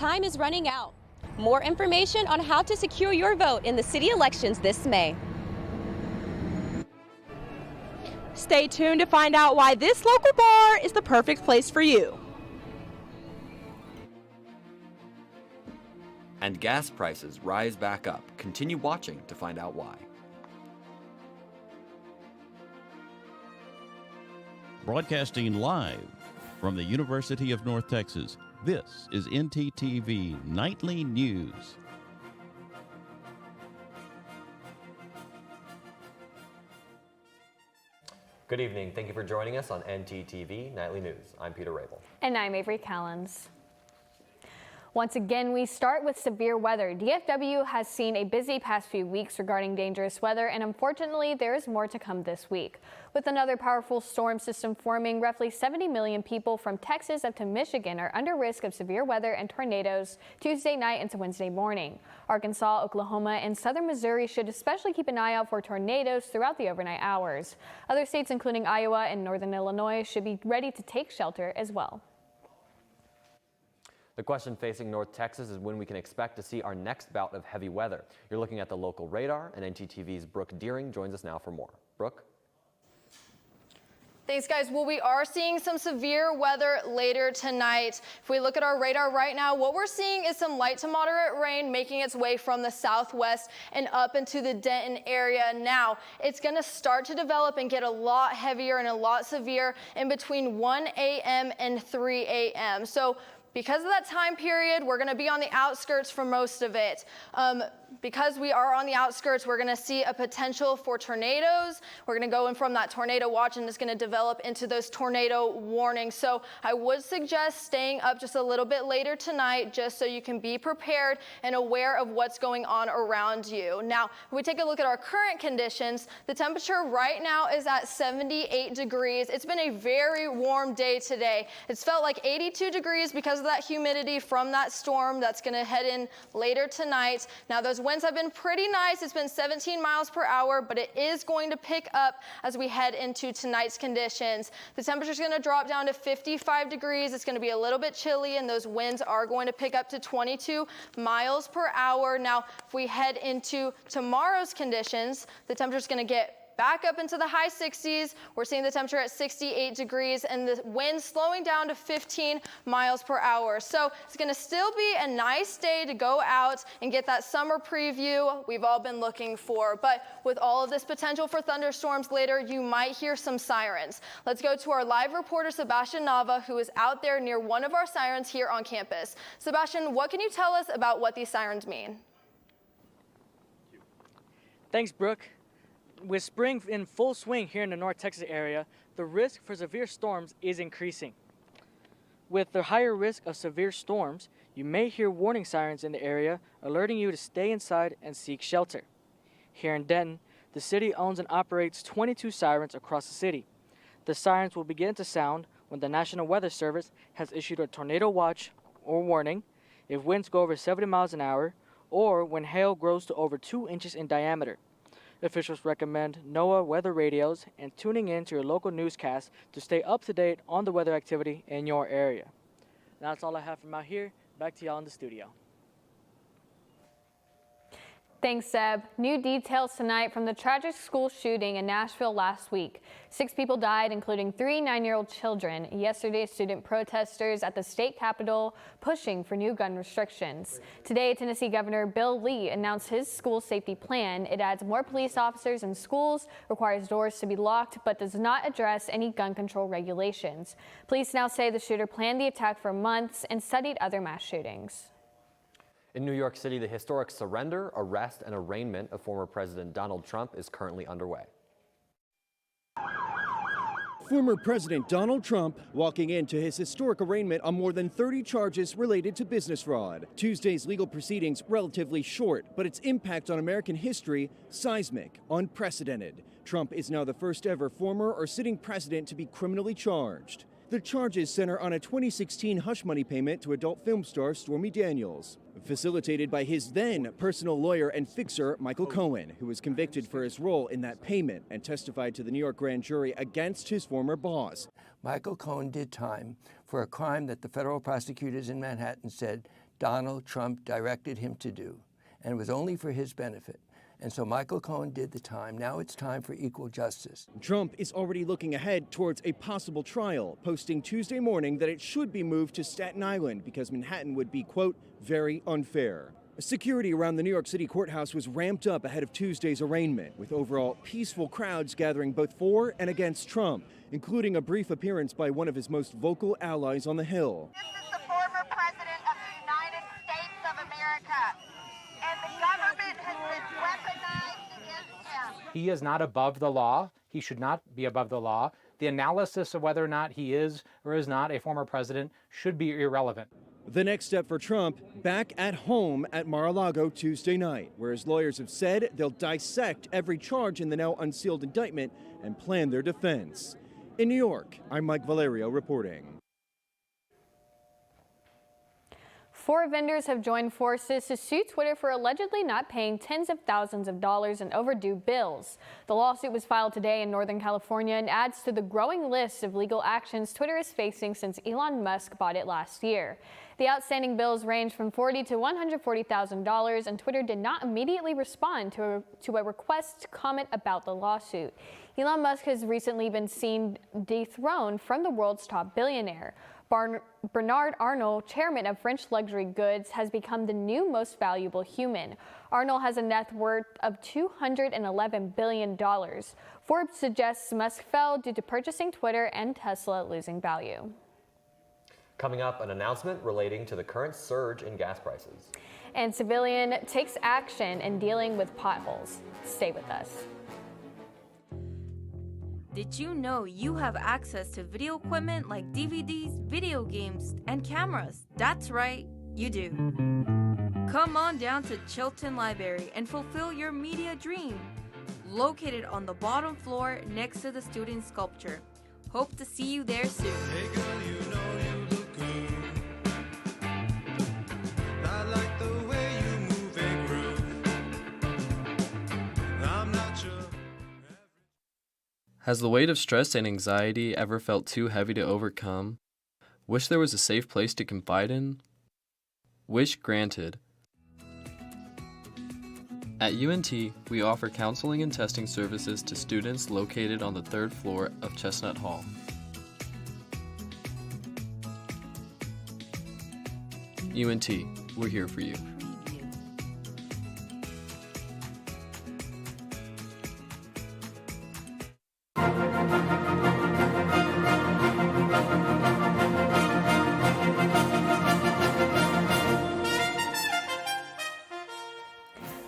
time is running out. More information on how to secure your vote in the city elections this May. Stay tuned to find out why this local bar is the perfect place for you. And gas prices rise back up. Continue watching to find out why. Broadcasting live from the University of North Texas, this is ntTV Nightly News. Good evening. Thank you for joining us on ntTV Nightly News. I'm Peter Rabel. And I'm Avery Callens. Once again, we start with severe weather. DFW has seen a busy past few weeks regarding dangerous weather, and unfortunately, there is more to come this week. With another powerful storm system forming, roughly 70 million people from Texas up to Michigan are under risk of severe weather and tornadoes Tuesday night into Wednesday morning. Arkansas, Oklahoma, and southern Missouri should especially keep an eye out for tornadoes throughout the overnight hours. Other states, including Iowa and northern Illinois, should be ready to take shelter as well. The question facing North Texas is when we can expect to see our next bout of heavy weather. You're looking at the local radar, and ntTV's Brooke Deering joins us now for more. Brooke? Thanks, guys. Well, we are seeing some severe weather later tonight. If we look at our radar right now, what we're seeing is some light to moderate rain making its way from the southwest and up into the Denton area. Now, it's going to start to develop and get a lot heavier and a lot severe in between 1 a.m. and 3 a.m. So because of that time period, we're going to be on the outskirts for most of it. Because we are on the outskirts, we're going to see a potential for tornadoes. We're going to go in from that tornado watch, and it's going to develop into those tornado warnings. So I would suggest staying up just a little bit later tonight, just so you can be prepared and aware of what's going on around you. Now, if we take a look at our current conditions, the temperature right now is at 78 degrees. It's been a very warm day today. It's felt like 82 degrees because of that humidity from that storm that's going to head in later tonight. Now, those winds have been pretty nice. It's been 17 miles per hour, but it is going to pick up as we head into tonight's conditions. The temperature is going to drop down to 55 degrees. It's going to be a little bit chilly, and those winds are going to pick up to 22 miles per hour. Now, if we head into tomorrow's conditions, the temperature is going to get back up into the high 60s. We're seeing the temperature at 68 degrees and the wind slowing down to 15 miles per hour. So it's going to still be a nice day to go out and get that summer preview we've all been looking for. But with all of this potential for thunderstorms later, you might hear some sirens. Let's go to our live reporter, Sebastian Nava, who is out there near one of our sirens here on campus. Sebastian, what can you tell us about what these sirens mean? Thanks, Brooke. With spring in full swing here in the North Texas area, the risk for severe storms is increasing. With the higher risk of severe storms, you may hear warning sirens in the area alerting you to stay inside and seek shelter. Here in Denton, the city owns and operates 22 sirens across the city. The sirens will begin to sound when the National Weather Service has issued a tornado watch or warning, if winds go over 70 miles an hour, or when hail grows to over 2 inches in diameter. Officials recommend NOAA weather radios and tuning in to your local newscast to stay up to date on the weather activity in your area. That's all I have from out here. Back to y'all in the studio. Thanks, Seb. New details tonight from the tragic school shooting in Nashville last week. 6 people died, including 3 9-year-old children. Yesterday, student protesters at the state capitol pushing for new gun restrictions. Today, Tennessee Governor Bill Lee announced his school safety plan. It adds more police officers in schools, requires doors to be locked, but does not address any gun control regulations. Police now say the shooter planned the attack for months and studied other mass shootings. In New York City, the historic surrender, arrest, and arraignment of former President Donald Trump is currently underway. Former President Donald Trump walking into his historic arraignment on more than 30 charges related to business fraud. Tuesday's legal proceedings relatively short, but its impact on American history seismic, unprecedented. Trump is now the first ever former or sitting president to be criminally charged. The charges center on a 2016 hush money payment to adult film star Stormy Daniels, facilitated by his then personal lawyer and fixer, Michael Cohen, who was convicted for his role in that payment and testified to the New York grand jury against his former boss. Michael Cohen did time for a crime that the federal prosecutors in Manhattan said Donald Trump directed him to do, and it was only for his benefit. And so Michael Cohen did the time. Now it's time for equal justice. Trump is already looking ahead towards a possible trial, posting Tuesday morning that it should be moved to Staten Island because Manhattan would be, quote, very unfair. Security around the New York City courthouse was ramped up ahead of Tuesday's arraignment, with overall peaceful crowds gathering both for and against Trump, including a brief appearance by one of his most vocal allies on the Hill. This is the former president of the United States of America, and the government has been weaponized against him. He is not above the law. He should not be above the law. The analysis of whether or not he is or is not a former president should be irrelevant. The next step for Trump, back at home at Mar-a-Lago Tuesday night, where his lawyers have said they'll dissect every charge in the now unsealed indictment and plan their defense. In New York, I'm Mike Valerio reporting. 4 vendors have joined forces to sue Twitter for allegedly not paying tens of thousands of dollars in overdue bills. The lawsuit was filed today in Northern California and adds to the growing list of legal actions Twitter is facing since Elon Musk bought it last year. The outstanding bills range from $40,000 to $140,000, and Twitter did not immediately respond to a request to comment about the lawsuit. Elon Musk has recently been seen dethroned from the world's top billionaire. Bernard Arnault, chairman of French luxury goods, has become the new most valuable human. Arnault has a net worth of $211 billion. Forbes suggests Musk fell due to purchasing Twitter and Tesla losing value. Coming up, an announcement relating to the current surge in gas prices. And civilian takes action in dealing with potholes. Stay with us. Did you know you have access to video equipment like DVDs, video games, and cameras? That's right, you do. Come on down to Chilton Library and fulfill your media dream. Located on the bottom floor next to the student sculpture. Hope to see you there soon. Hey girl, you know you look good. I like the way you move and groove. I'm not sure. Has the weight of stress and anxiety ever felt too heavy to overcome? Wish there was a safe place to confide in? Wish granted. At UNT, we offer counseling and testing services to students located on the 3rd floor of Chestnut Hall. UNT, we're here for you.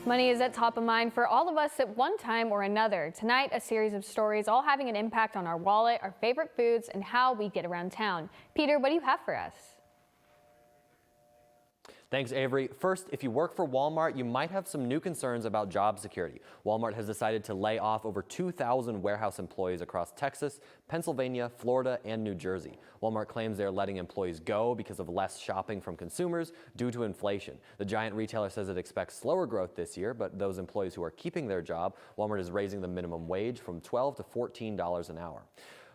Money is at top of mind for all of us at one time or another. Tonight, a series of stories all having an impact on our wallet, our favorite foods, and how we get around town. Peter, what do you have for us? Thanks, Avery. First, if you work for Walmart, you might have some new concerns about job security. Walmart has decided to lay off over 2,000 warehouse employees across Texas, Pennsylvania, Florida, and New Jersey. Walmart claims they're letting employees go because of less shopping from consumers due to inflation. The giant retailer says it expects slower growth this year, but those employees who are keeping their job, Walmart is raising the minimum wage from $12 to $14 an hour.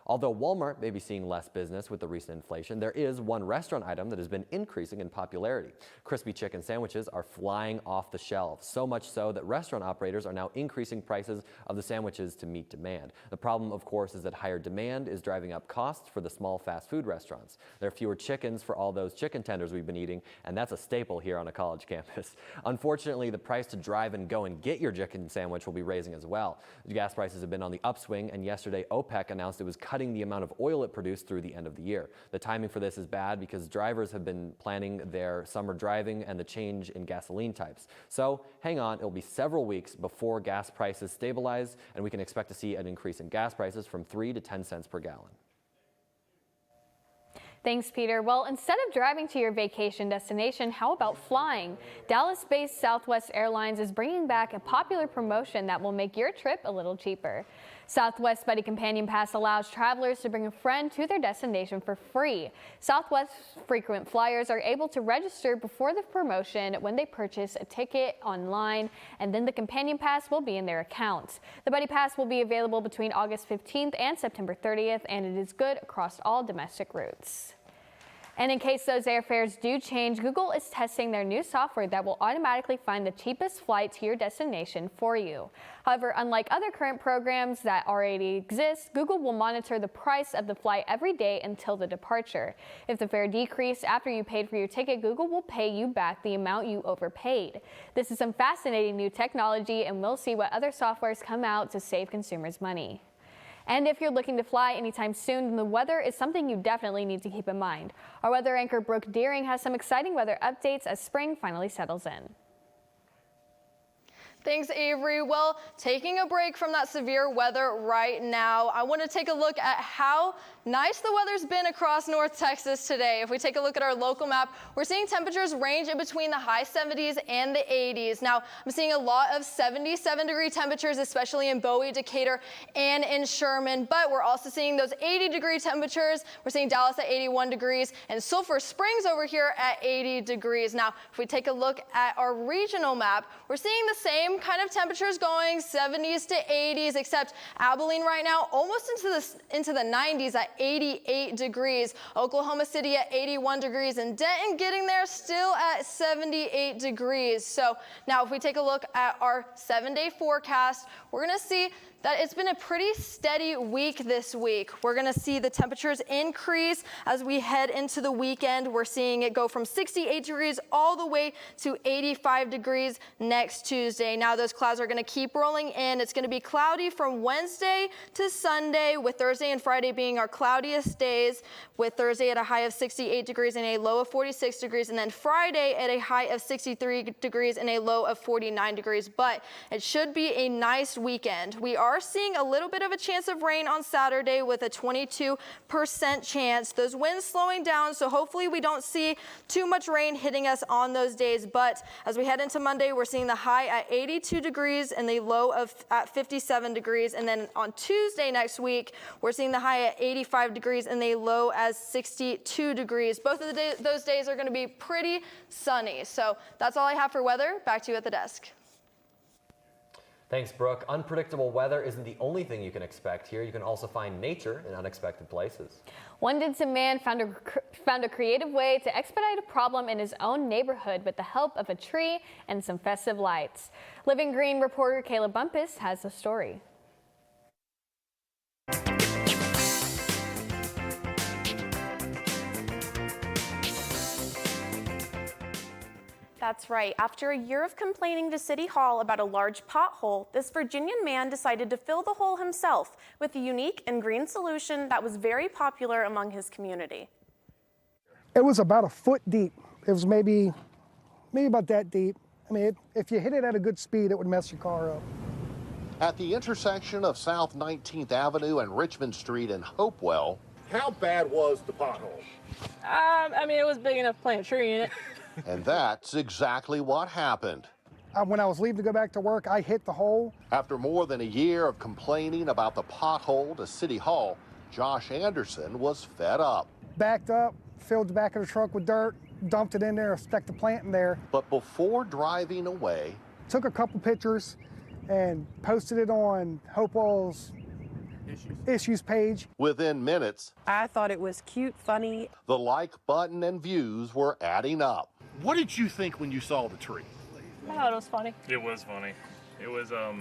Although Walmart may be seeing less business with the recent inflation, there is one restaurant item that has been increasing in popularity. Crispy chicken sandwiches are flying off the shelves, so much so that restaurant operators are now increasing prices of the sandwiches to meet demand. The problem, of course, is that higher demand is driving up costs for the small fast food restaurants. There are fewer chickens for all those chicken tenders we've been eating, and that's a staple here on a college campus. Unfortunately, the price to drive and go and get your chicken sandwich will be raising as well. Gas prices have been on the upswing, and yesterday OPEC announced it was cutting the amount of oil it produced through the end of the year. The timing for this is bad because drivers have been planning their summer driving and the change in gasoline types. So hang on, it'll be several weeks before gas prices stabilize, and we can expect to see an increase in gas prices from 3 to 10 cents per gallon. Thanks, Peter. Well, instead of driving to your vacation destination, how about flying? Dallas-based Southwest Airlines is bringing back a popular promotion that will make your trip a little cheaper. Southwest Buddy Companion Pass allows travelers to bring a friend to their destination for free. Southwest frequent flyers are able to register before the promotion when they purchase a ticket online, and then the Companion Pass will be in their account. The Buddy Pass will be available between August 15th and September 30th, and it is good across all domestic routes. And in case those airfares do change, Google is testing their new software that will automatically find the cheapest flight to your destination for you. However, unlike other current programs that already exist, Google will monitor the price of the flight every day until the departure. If the fare decreased after you paid for your ticket, Google will pay you back the amount you overpaid. This is some fascinating new technology, and we'll see what other softwares come out to save consumers money. And if you're looking to fly anytime soon, then the weather is something you definitely need to keep in mind. Our weather anchor Brooke Deering has some exciting weather updates as spring finally settles in. Thanks, Avery. Well, taking a break from that severe weather right now, I want to take a look at how nice the weather's been across North Texas today. If we take a look at our local map, we're seeing temperatures range in between the high 70s and the 80s. Now, I'm seeing a lot of 77-degree temperatures, especially in Bowie, Decatur, and in Sherman, but we're also seeing those 80-degree temperatures. We're seeing Dallas at 81 degrees and Sulphur Springs over here at 80 degrees. Now, if we take a look at our regional map, we're seeing the same kind of temperatures going 70s to 80s, except Abilene right now almost into the 90s at 88 degrees. Oklahoma City at 81 degrees, and Denton getting there still at 78 degrees. So now if we take a look at our 7-day forecast, we're going to see that it's been a pretty steady week this week. We're going to see the temperatures increase as we head into the weekend. We're seeing it go from 68 degrees all the way to 85 degrees next Tuesday. Now those clouds are going to keep rolling in. It's going to be cloudy from Wednesday to Sunday, with Thursday and Friday being our cloudiest days, with Thursday at a high of 68 degrees and a low of 46 degrees, and then Friday at a high of 63 degrees and a low of 49 degrees. But it should be a nice weekend. We are seeing a little bit of a chance of rain on Saturday with a 22% chance. Those winds slowing down, so hopefully we don't see too much rain hitting us on those days. But as we head into Monday, we're seeing the high at 82 degrees and the low at 57 degrees. And then on Tuesday next week, we're seeing the high at 85 degrees and the low as 62 degrees. Both of those days are going to be pretty sunny. So that's all I have for weather. Back to you at the desk. Thanks, Brooke. Unpredictable weather isn't the only thing you can expect here. You can also find nature in unexpected places. One Denton man found a creative way to expedite a problem in his own neighborhood with the help of a tree and some festive lights. Living Green reporter Kayla Bumpus has the story. That's right. After a year of complaining to City Hall about a large pothole, this Virginian man decided to fill the hole himself with a unique and green solution that was very popular among his community. It was about a foot deep. It was maybe about that deep. I mean, if you hit it at a good speed, it would mess your car up. At the intersection of South 19th Avenue and Richmond Street in Hopewell. How bad was the pothole? I mean, it was big enough to plant a tree in it. And that's exactly what happened. When I was leaving to go back to work, I hit the hole. After more than a year of complaining about the pothole to City Hall, Josh Anderson was fed up. Backed up, filled the back of the truck with dirt, dumped it in there, stuck the plant in there. But before driving away, took a couple pictures and posted it on Hopewell's issues page. Within minutes, I thought it was cute, funny. The like button and views were adding up. What did you think when you saw the tree? I thought it was funny. It was funny. It was, I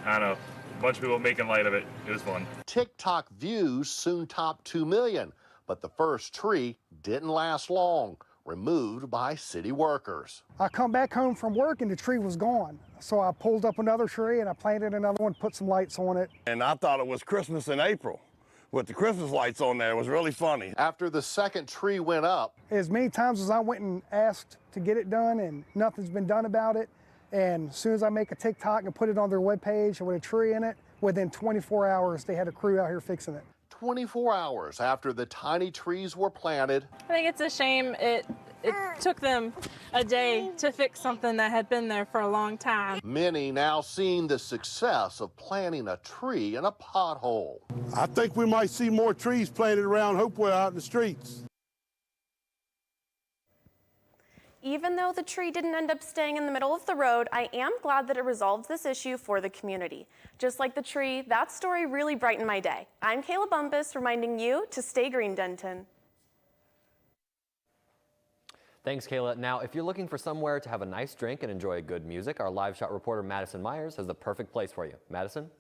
don't know, a bunch of people making light of it. It was fun. TikTok views soon topped 2 million, but the first tree didn't last long, removed by city workers. I come back home from work and the tree was gone. So I pulled up another tree and I planted another one, put some lights on it. And I thought it was Christmas in April. With the Christmas lights on there, it was really funny. After the second tree went up, as many times as I went and asked to get it done and nothing's been done about it, and as soon as I make a TikTok and put it on their webpage with a tree in it, within 24 hours they had a crew out here fixing it. 24 hours after the tiny trees were planted. I think it's a shame it took them a day to fix something that had been there for a long time. Many now seeing the success of planting a tree in a pothole. I think we might see more trees planted around Hopewell out in the streets. Even though the tree didn't end up staying in the middle of the road, I am glad that it resolved this issue for the community. Just like the tree, that story really brightened my day. I'm Kayla Bumpus, reminding you to stay green, Denton. Thanks, Kayla. Now, if you're looking for somewhere to have a nice drink and enjoy good music, our live shot reporter Madison Myers has the perfect place for you. Madison?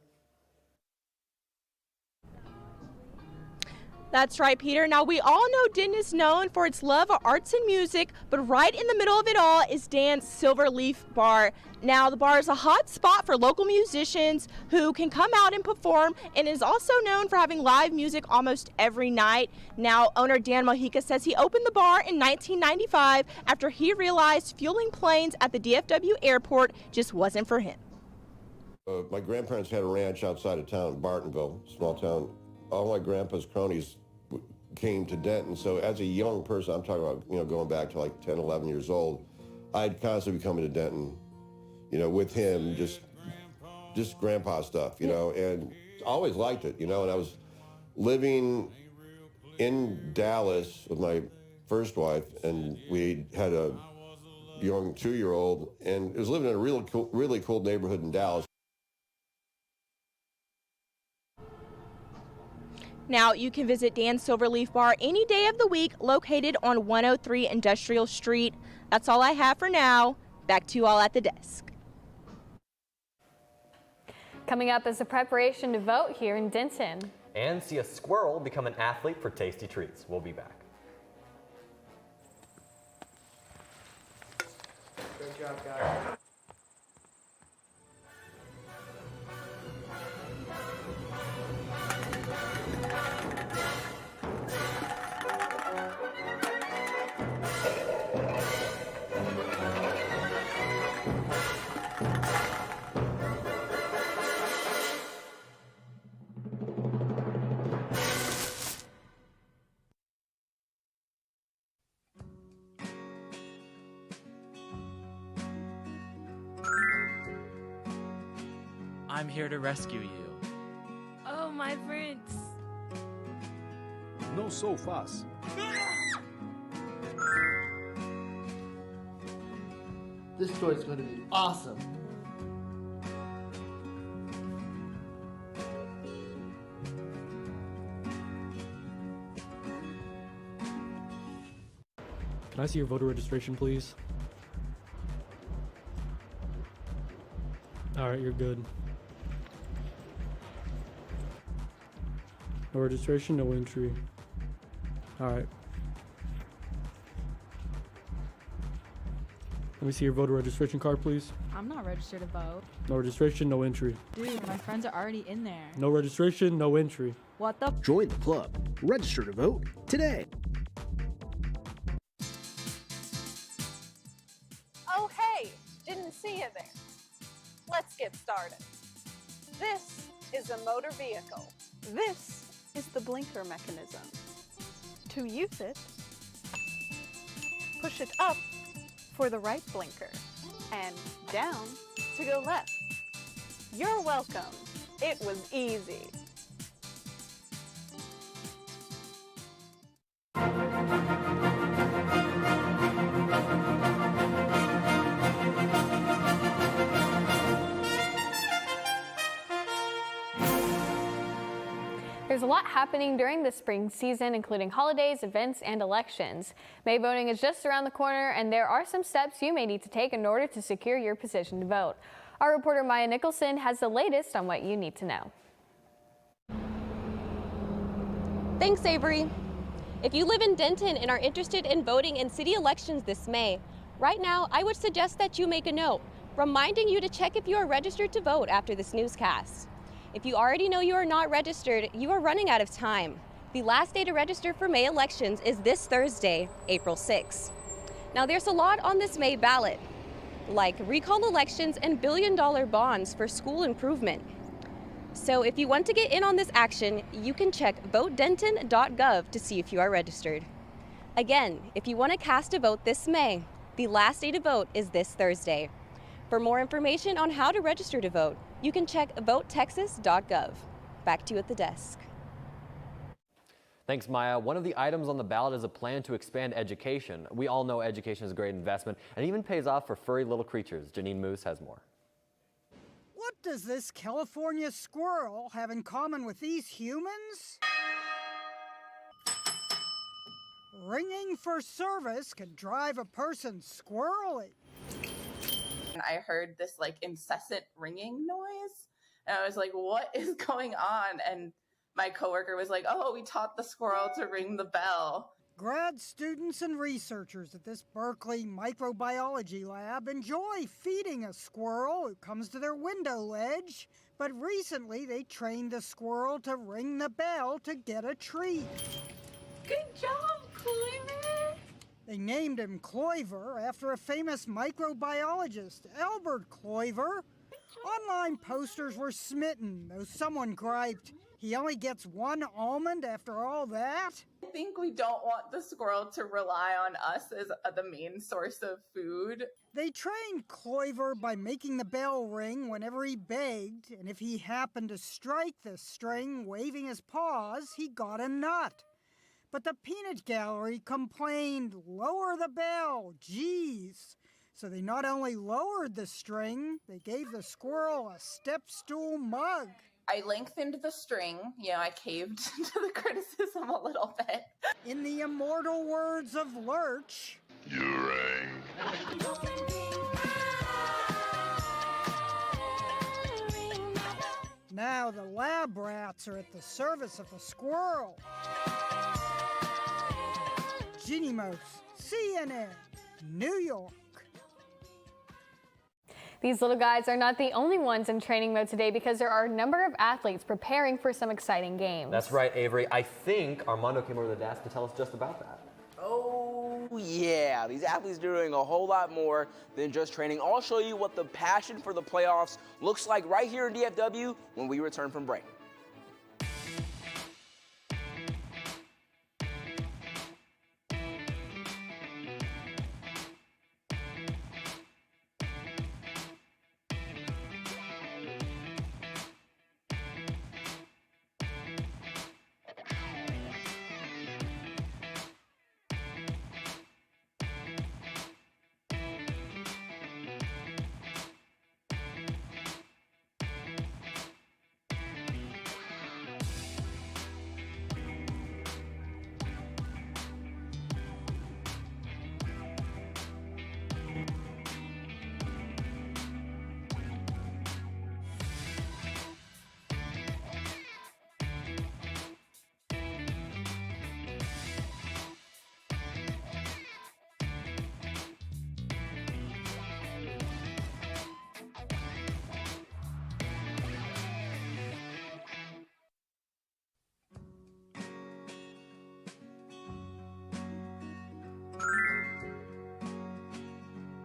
That's right, Peter. Now, we all know Denton is known for its love of arts and music, but right in the middle of it all is Dan's Silverleaf Bar. Now, the bar is a hot spot for local musicians who can come out and perform, and is also known for having live music almost every night. Now, owner Dan Mojica says he opened the bar in 1995 after he realized fueling planes at the DFW airport just wasn't for him. My grandparents had a ranch outside of town, Bartonville, small town. All my grandpa's cronies came to Denton. So as a young person, I'm talking about, going back to like 10, 11 years old, I'd constantly be coming to Denton, with him, just grandpa stuff, and always liked it, and I was living in Dallas with my first wife, and we had a young 2-year-old, and it was living in a really cool neighborhood in Dallas. Now, you can visit Dan's Silverleaf Bar any day of the week, located on 103 Industrial Street. That's all I have for now. Back to you all at the desk. Coming up is the preparation to vote here in Denton. And see a squirrel become an athlete for tasty treats. We'll be back. Good job, guys. I'm here to rescue you. Oh, my prince. No so fast. This story's going to be awesome. Can I see your voter registration, please? All right, you're good. No registration, no entry. All right. Let me see your voter registration card, please. I'm not registered to vote. No registration, no entry. Dude, my friends are already in there. No registration, no entry. What the? Join the club. Register to vote today. Oh, hey, didn't see you there. Let's get started. This is a motor vehicle. This is the blinker mechanism. To use it, push it up for the right blinker and down to go left. You're welcome. It was easy. There's a lot happening during the spring season, including holidays, events, and elections. May voting is just around the corner, and there are some steps you may need to take in order to secure your position to vote. Our reporter Maya Nicholson has the latest on what you need to know. Thanks, Avery. If you live in Denton and are interested in voting in city elections this May, right now I would suggest that you make a note, reminding you to check if you are registered to vote after this newscast. If you already know you are not registered, you are running out of time. The last day to register for May elections is this Thursday, April 6th. Now there's a lot on this May ballot, like recall elections and billion-dollar bonds for school improvement. So if you want to get in on this action, you can check votedenton.gov to see if you are registered. Again, if you want to cast a vote this May, the last day to vote is this Thursday. For more information on how to register to vote, you can check votetexas.gov. Back to you at the desk. Thanks, Maya. One of the items on the ballot is a plan to expand education. We all know education is a great investment and even pays off for furry little creatures. Janine Moose has more. What does this California squirrel have in common with these humans? Ringing for service can drive a person squirrely. I heard this like incessant ringing noise, and I was like, what is going on? And my coworker was like, oh, we taught the squirrel to ring the bell. Grad students and researchers at this Berkeley microbiology lab enjoy feeding a squirrel who comes to their window ledge, but recently they trained the squirrel to ring the bell to get a treat. Good job, Cloyver! They named him Cloyver after a famous microbiologist, Albert Cloyver. Online posters were smitten, though someone griped, he only gets one almond after all that? I think we don't want the squirrel to rely on us as the main source of food. They trained Cloyver by making the bell ring whenever he begged, and if he happened to strike the string waving his paws, he got a nut. But the peanut gallery complained, lower the bell, geez. So they not only lowered the string, they gave the squirrel a step stool mug. I lengthened the string, I caved to the criticism a little bit. In the immortal words of Lurch, you rang. Now the lab rats are at the service of the squirrel. Ginny Mose, CNN, New York. These little guys are not the only ones in training mode today because there are a number of athletes preparing for some exciting games. That's right, Avery. I think Armando came over to the desk to tell us just about that. Oh, yeah. These athletes are doing a whole lot more than just training. I'll show you what the passion for the playoffs looks like right here in DFW when we return from break.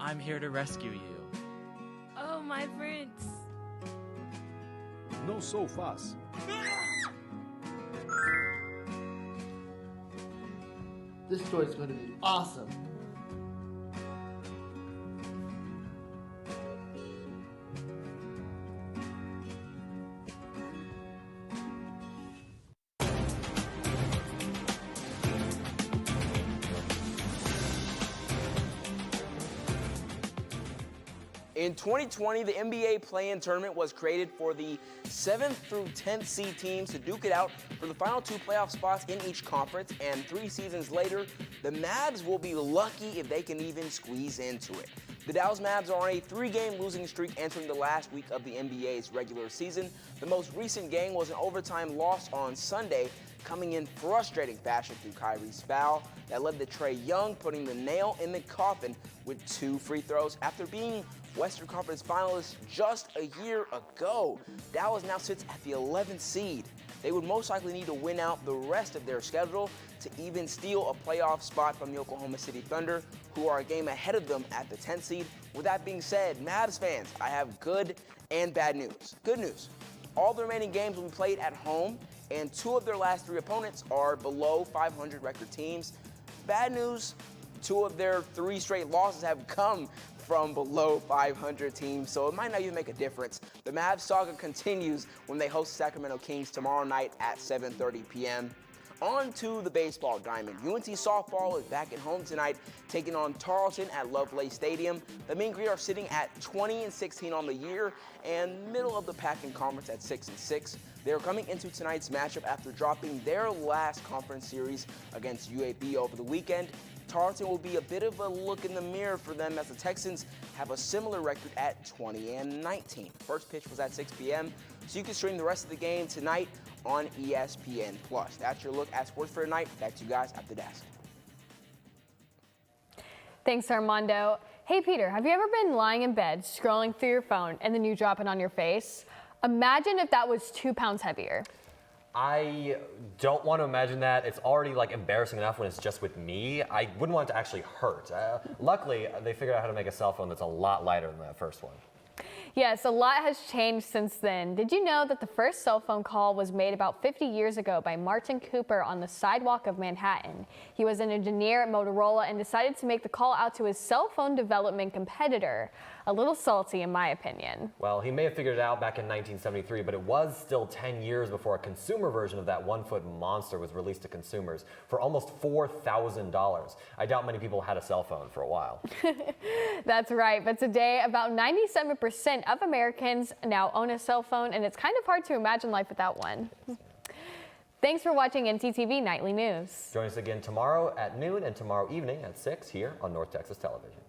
I'm here to rescue you. Oh, my prince. No so fast. This story is going to be awesome. In 2020, the NBA play-in tournament was created for the 7th through 10th seed teams to duke it out for the final 2 playoff spots in each conference, and 3 seasons later, the Mavs will be lucky if they can even squeeze into it. The Dallas Mavs are on a 3-game losing streak entering the last week of the NBA's regular season. The most recent game was an overtime loss on Sunday, coming in frustrating fashion through Kyrie's foul that led to Trae Young putting the nail in the coffin with 2 free throws after being Western Conference finalists just a year ago. Dallas now sits at the 11th seed. They would most likely need to win out the rest of their schedule to even steal a playoff spot from the Oklahoma City Thunder, who are a game ahead of them at the 10th seed. With that being said, Mavs fans, I have good and bad news. Good news, all the remaining games will be played at home, and 2 of their last 3 opponents are below 500 record teams. Bad news, 2 of their 3 straight losses have come from below 500 teams, so it might not even make a difference. The Mavs saga continues when they host the Sacramento Kings tomorrow night at 7:30 p.m. On to the baseball diamond. UNT softball is back at home tonight, taking on Tarleton at Lovelace Stadium. The Mean Green are sitting at 20-16 on the year and middle of the pack in conference at 6-6. They're coming into tonight's matchup after dropping their last conference series against UAB over the weekend. Tarleton will be a bit of a look in the mirror for them as the Texans have a similar record at 20-19. First pitch was at 6 p.m., so you can stream the rest of the game tonight on ESPN+. That's your look at sports for tonight. Back to you guys at the desk. Thanks, Armando. Hey, Peter, have you ever been lying in bed, scrolling through your phone, and then you drop it on your face? Imagine if that was 2 pounds heavier. I don't want to imagine that. It's already like embarrassing enough when it's just with me. I wouldn't want it to actually hurt. Luckily, they figured out how to make a cell phone that's a lot lighter than that first one. Yes, a lot has changed since then. Did you know that the first cell phone call was made about 50 years ago by Martin Cooper on the sidewalk of Manhattan? He was an engineer at Motorola and decided to make the call out to his cell phone development competitor. A little salty in my opinion. Well, he may have figured it out back in 1973, but it was still 10 years before a consumer version of that one-foot monster was released to consumers for almost $4,000. I doubt many people had a cell phone for a while. That's right, but today about 97% of Americans now own a cell phone, and it's kind of hard to imagine life without one. Thanks for watching ntTV Nightly News. Join us again tomorrow at noon and tomorrow evening at 6 here on North Texas Television.